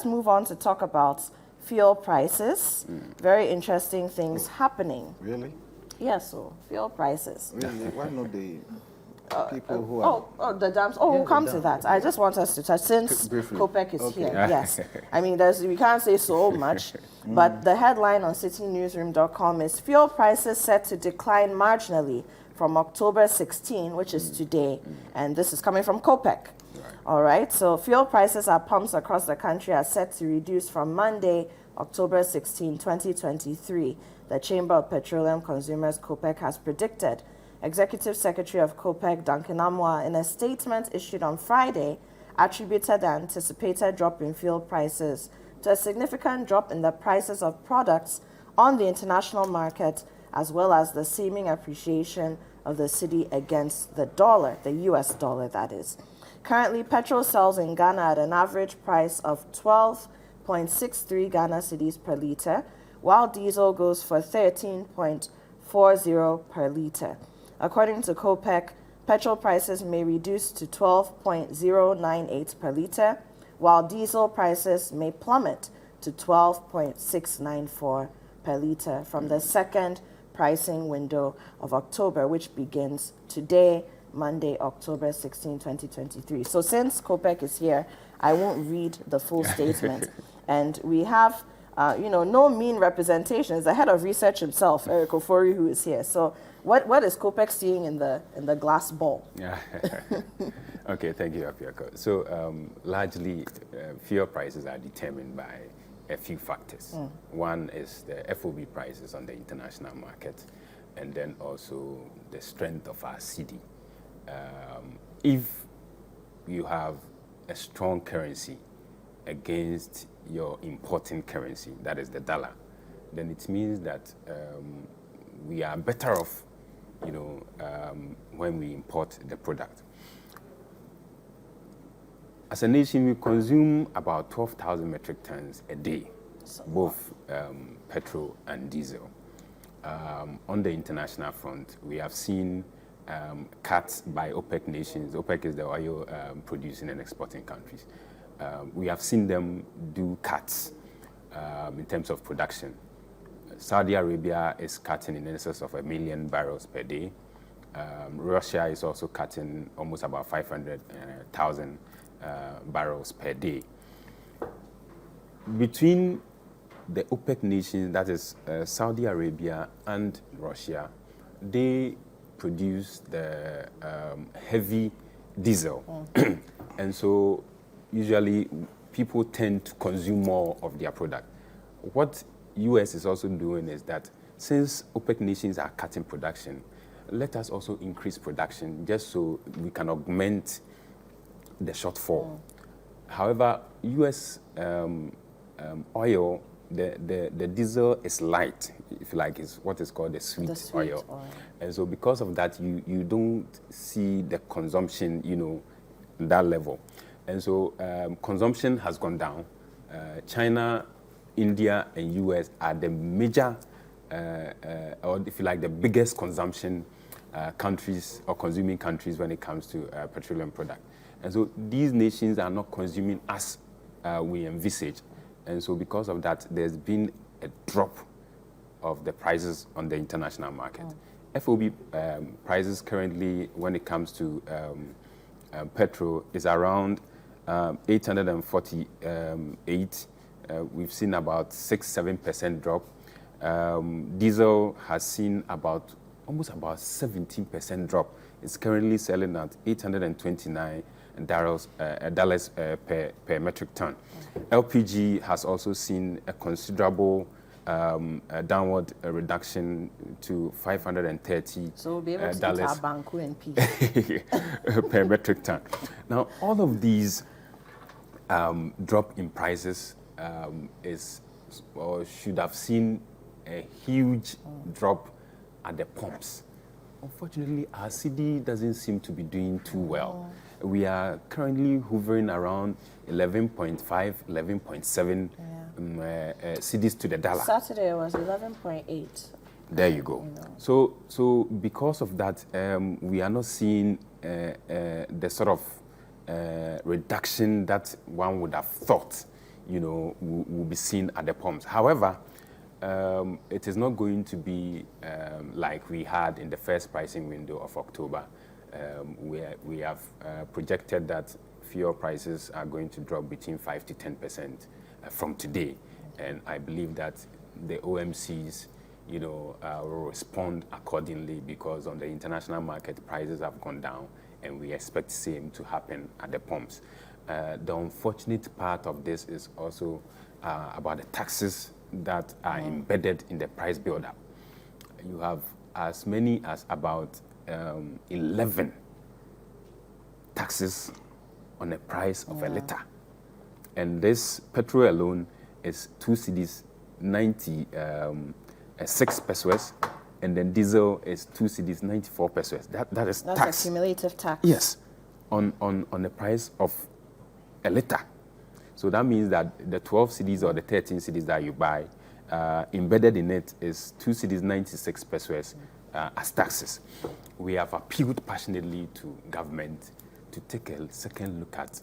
let's move on to talk about fuel prices. Very interesting things happening. Really? Yes, so fuel prices. Really? Why not the people who are... the dams. Oh, we'll come to that. I just want us to touch, since Briefly. COPEC is here. Yes. I mean, we can't say so much, but the headline on citynewsroom.com is fuel prices set to decline marginally from October 16, which is today, and this is coming from COPEC. Right. All right, so fuel prices at pumps across the country are set to reduce from Monday, October 16, 2023. The Chamber of Petroleum Consumers, COPEC, has predicted. Executive Secretary of COPEC, Duncan Amwa, in a statement issued on Friday, attributed the anticipated drop in fuel prices to a significant drop in the prices of products on the international market, as well as the seeming appreciation of the cedi against the dollar, the US dollar, that is. Currently, petrol sells in Ghana at an average price of 12.63 Ghana cedis per litre, while diesel goes for 13.40 per litre. According to COPEC, petrol prices may reduce to 12.098 per litre, while diesel prices may plummet to 12.694 per litre from the second pricing window of October, which begins today, Monday, October 16, 2023. So since COPEC is here, I won't read the full statement. And we have, no mean representation. It's the head of research himself, Eric Ofori, who is here. So what is COPEC seeing in the glass ball? Yeah. Okay, thank you, Apiako. So largely, fuel prices are determined by a few factors. One is the FOB prices on the international market, and then also the strength of our cedi. If you have a strong currency against your importing currency, that is the dollar, then it means that we are better off, when we import the product. As a nation, we consume about 12,000 metric tons a day, both petrol and diesel. On the international front, we have seen cuts by OPEC nations. OPEC is the oil producing and exporting countries. We have seen them do cuts in terms of production. Saudi Arabia is cutting in excess of 1 million barrels per day. Russia is also cutting almost about 500,000 barrels per day. Between the OPEC nations, that is Saudi Arabia and Russia, they produce the heavy diesel. And so usually people tend to consume more of their product. What US is also doing is that since OPEC nations are cutting production, let us also increase production just so we can augment the shortfall. However, US oil, the diesel is light, if you like, is what is called the sweet oil. And so because of that, you don't see the consumption, that level. And so consumption has gone down. China, India, and US are the major, or if you like, the biggest consumption countries or consuming countries when it comes to petroleum product. And so these nations are not consuming as we envisage. And so because of that, there's been a drop of the prices on the international market. FOB prices currently, when it comes to petrol, is around 848. We've seen about 6-7% drop. Diesel has seen almost about 17% drop. It's currently selling at $829 per metric ton. LPG has also seen a considerable downward reduction to $530. So we'll be able to get our Banku and P per metric ton. Now, all of these drop in prices should have seen a huge drop at the pumps. Unfortunately, our cedi doesn't seem to be doing too well. We are currently hovering around 11.5, 11.7 cedis to the dollar. Saturday it was 11.8. There you go. So because of that, we are not seeing the sort of reduction that one would have thought, will be seen at the pumps. However, it is not going to be like we had in the first pricing window of October, where we have projected that fuel prices are going to drop between 5 to 10% from today. And I believe that the OMCs, will respond accordingly, because on the international market, prices have gone down, and we expect the same to happen at the pumps. The unfortunate part of this is also about the taxes that are embedded in the price buildup. You have as many as about 11 taxes on the price of a liter. And this petrol alone is 2 cedis 96 pesos, and then diesel is 2 cedis 94 pesos. That's tax. That's a cumulative tax. Yes, on the price of a liter. So that means that the 12 cedis or the 13 cedis that you buy, embedded in it is 2 cedis 96 pesos as taxes. We have appealed passionately to government to take a second look at,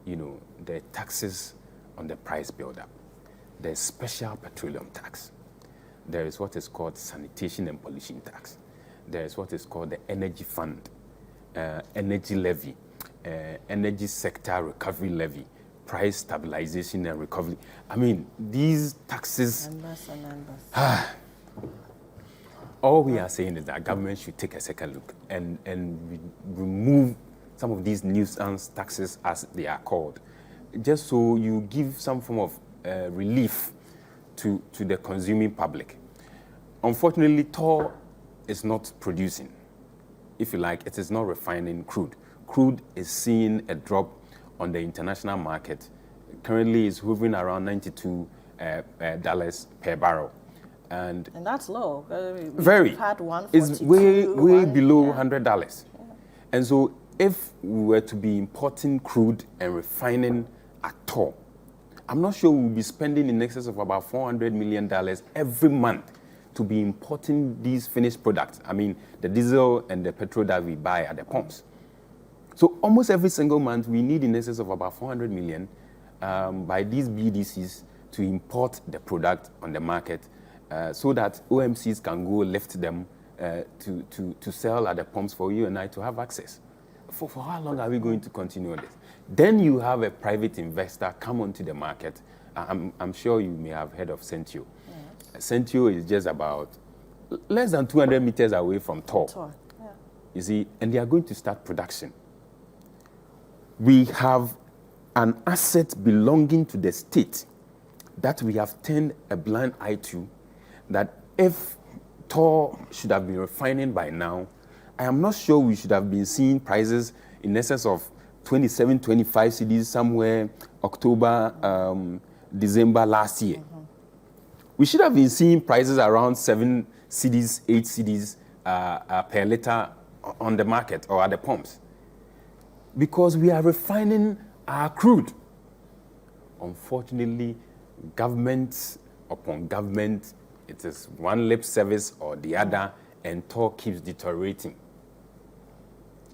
the taxes on the price buildup. There's special petroleum tax. There is what is called sanitation and pollution tax. There is what is called the energy fund, energy levy, energy sector recovery levy, price stabilization and recovery. I mean, these taxes. All we are saying is that government should take a second look and remove some of these nuisance taxes, as they are called, just so you give some form of relief to the consuming public. Unfortunately, TOR is not producing. If you like, it is not refining crude. Crude is seeing a drop on the international market. Currently, it's hovering around $92 per barrel. And that's low. Very. We've had it's way below $100. Yeah. And so if we were to be importing crude and refining at all, I'm not sure we'll be spending in excess of about $400 million every month to be importing these finished products. I mean, the diesel and the petrol that we buy at the pumps. So almost every single month, we need in excess of about 400 million by these BDCs to import the product on the market so that OMCs can go lift them to sell at the pumps for you and I to have access. For how long are we going to continue this? Then you have a private investor come onto the market. I'm sure you may have heard of Centio. Centio is just about less than 200 meters away from TOR. Yeah. You see, and they are going to start production. We have an asset belonging to the state that we have turned a blind eye to, that if TOR should have been refining by now, I am not sure we should have been seeing prices in excess of 27, 25 cedis somewhere October, December last year. Mm-hmm. We should have been seeing prices around 7 cedis, 8 cedis per liter on the market or at the pumps, because we are refining our crude. Unfortunately, government upon government, it is one lip service or the other, and TOR keeps deteriorating.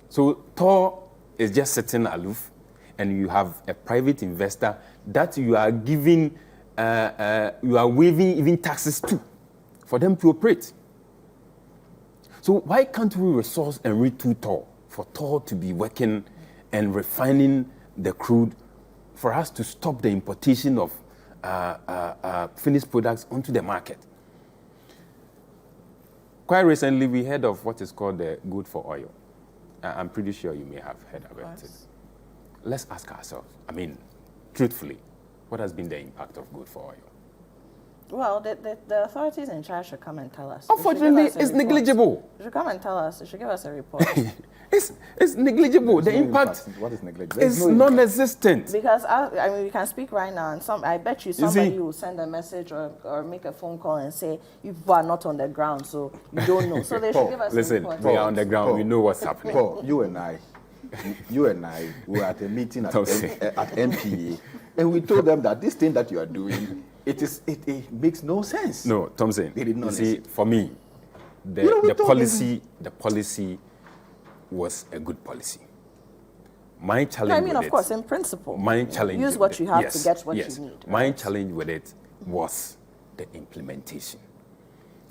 So TOR is just sitting aloof, and you have a private investor that you are giving, you are waiving even taxes to, for them to operate. So why can't we resource and retool TOR for TOR to be working and refining the crude, for us to stop the importation of finished products onto the market? Quite recently, we heard of what is called the good for oil. I'm pretty sure you may have heard about it. Let's ask ourselves, I mean, truthfully, what has been the impact of good for oil? Well, the authorities in charge should come and tell us. Unfortunately, it's negligible. They should come and tell us. They should give us a report. It's negligible. The impact what is negligible? is non-existent. Because I mean, we can speak right now, and I bet you somebody will send a message or make a phone call and say, you people are not on the ground, so you don't know. So they should give us a report. We are on the ground. We know what's happening. Paul, you and I were at a meeting at MPA, and we told them that this thing that you are doing, it makes no sense. No, Thompson. They did not listen. For me, the policy was a good policy. My challenge No, I mean, with of course, in principle. my challenge Use what you have to get what you need. My right? challenge with it was the implementation.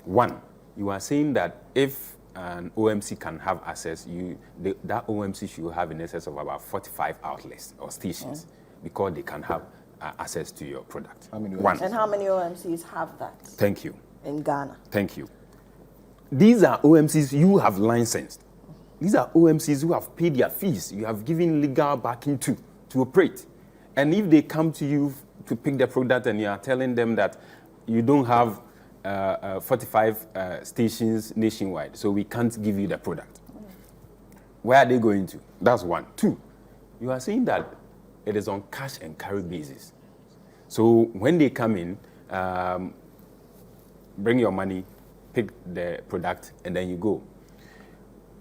One, you are saying that if an OMC can have access, that OMC should have in excess of about 45 outlets or stations because they can have access to your product. One. And how many OMCs have that? Thank you. In Ghana. Thank you. These are OMCs you have licensed. These are OMCs who have paid their fees. You have given legal backing to operate. And if they come to you to pick the product and you are telling them that you don't have 45 stations nationwide, so we can't give you the product, where are they going to? That's one. Two, you are saying that it is on cash and carry basis. So when they come in, bring your money, pick the product, and then you go.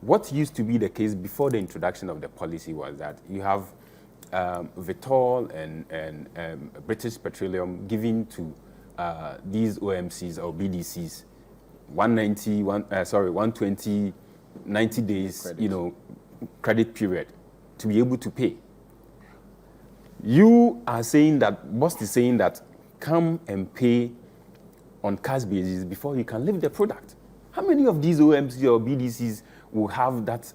What used to be the case before the introduction of the policy was that you have Vitol and British Petroleum giving to these OMCs or BDCs 120, 90 days, credit period to be able to pay. You are saying that, Boss is saying that come and pay on cash basis before you can leave the product. How many of these OMCs or BDCs will have that,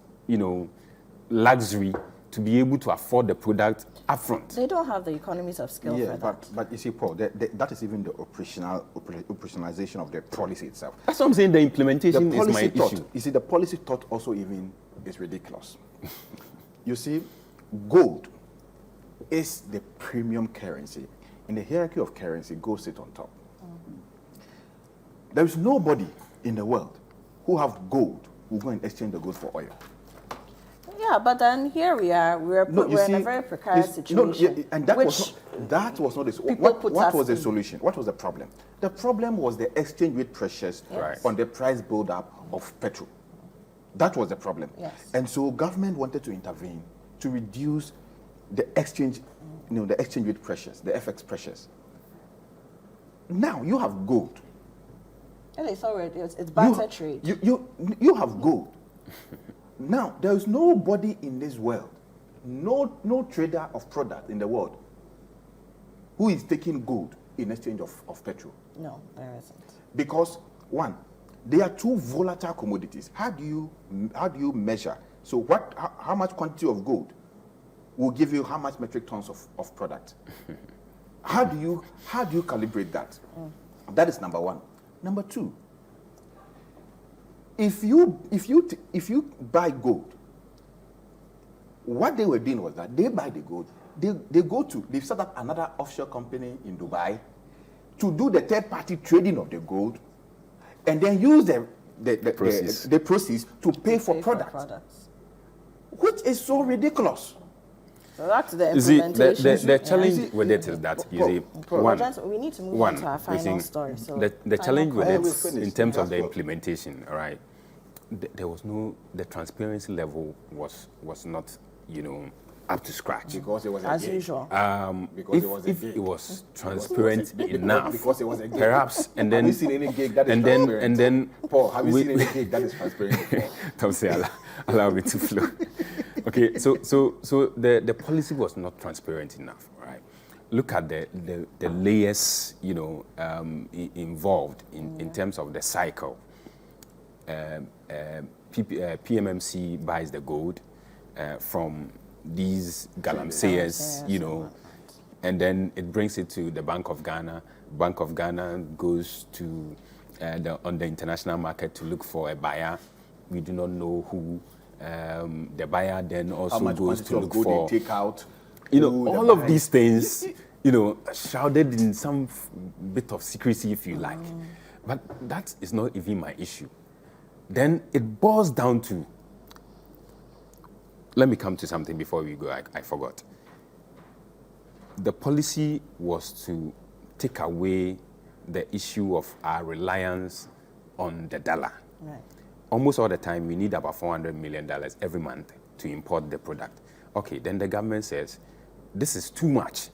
luxury to be able to afford the product upfront? They don't have the economies of scale for that. But you see, Paul, that is even the operationalization of the policy itself. That's what I'm saying. The implementation The is policy my thought, issue. you see, the policy thought also even is ridiculous. You see, gold is the premium currency. In the hierarchy of currency, gold sits on top. There is nobody in the world who have gold who go and exchange the gold for oil. Yeah, but then here we are. We're in a very precarious situation. And that was not the solution. What was the solution? What was the problem? The problem was the exchange rate pressures on the price build-up of petrol. That was the problem. Yes. And so government wanted to intervene to reduce the exchange, the exchange rate pressures, the FX pressures. Now you have gold. It's already it's barter trade. You have gold. Now there is nobody in this world, no trader of product in the world, who is taking gold in exchange of petrol. No, there isn't. Because one, they are two volatile commodities. How do you measure? So how much quantity of gold will give you how much metric tons of product? How do you calibrate that? That is number one. Number two, if you buy gold, what they were doing was that they buy the gold, they've set up another offshore company in Dubai to do the third-party trading of the gold, and then use the proceeds to pay for products, which is so ridiculous. So that's the See, implementation. the challenge with it is that we need to move on to our final story. So the challenge with comment. it in terms of the implementation, all right, there was the transparency level was not, up to scratch. Because it was as usual. If it was transparent enough, because it was a gig. perhaps, and then have you seen any gig that is and transparent? then Paul, have you seen any gig that is transparent before? Tom say allow me to flow. Okay, so the policy was not transparent enough, right? Look at the layers, involved in terms of the cycle. PMMC buys the gold from these galamseyers, and then it brings it to the Bank of Ghana. Bank of Ghana goes to on the international market to look for a buyer. We do not know who. The buyer then also goes to look for. They take out. All of these things, shrouded in some bit of secrecy, if you like. But that is not even my issue. Then it boils down to. Let me come to something before we go. I forgot. The policy was to take away the issue of our reliance on the dollar. Right. Almost all the time, we need about $400 million every month to import the product. Okay, then the government says, this is too much.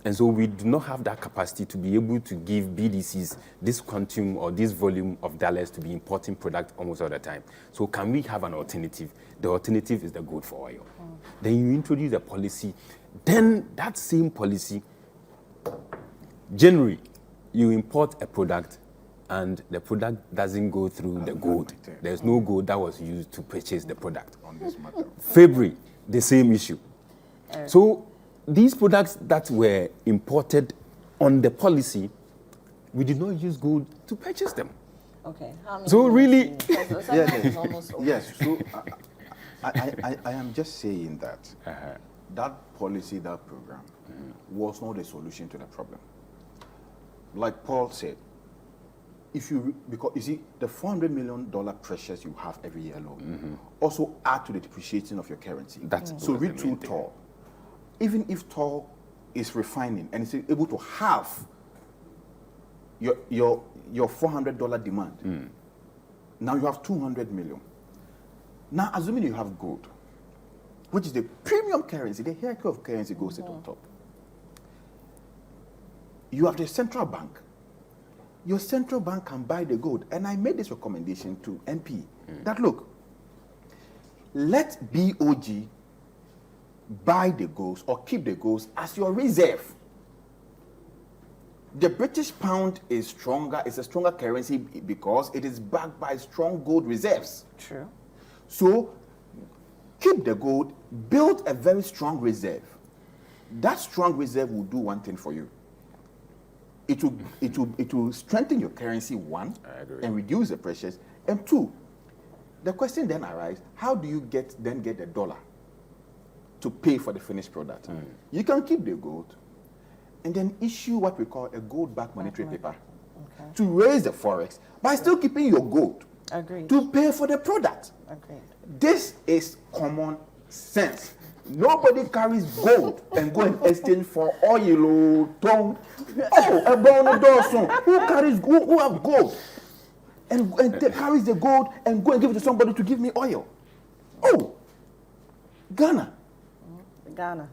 And so we do not have that capacity to be able to give BDCs this quantum or this volume of dollars to be importing product almost all the time. So can we have an alternative? The alternative is the gold for oil. Then you introduce a policy. Then that same policy, January, you import a product and the product doesn't go through the gold. There's no gold that was used to purchase the product. On this matter. February, the same issue. So these products that were imported on the policy, we did not use gold to purchase them. Okay. How many So minutes really- do you need? 'Cause the segment is almost over. Yes, so I am just saying that that policy, that program, was not a solution to the problem. Like Paul said, because you see, the $400 million pressures you have every year alone also add to the depreciation of your currency. So read through Tor. Even if Tor is refining and is able to halve your $400 demand, now you have 200 million. Now, assuming you have gold, which is the premium currency, the hierarchy of currency goes at on top. You have the central bank. Your central bank can buy the gold. And I made this recommendation to MP that, look, let BOG buy the golds or keep the golds as your reserve. The British pound is stronger, it's a stronger currency because it is backed by strong gold reserves. True. So keep the gold, build a very strong reserve. That strong reserve will do one thing for you. It will strengthen your currency, one, and reduce the pressures. And two, the question then arises, how do you get the dollar to pay for the finished product? You can keep the gold and then issue what we call a gold-backed monetary paper to raise the forex by still keeping your gold. Agreed. To pay for the product. Agreed. This is common sense. Nobody carries gold and go and exchange for oil or tongue. Oh, a bone Dawson. Who carries gold? Who have gold? And carries the gold and go and give it to somebody to give me oil. Oh, Ghana. Ghana.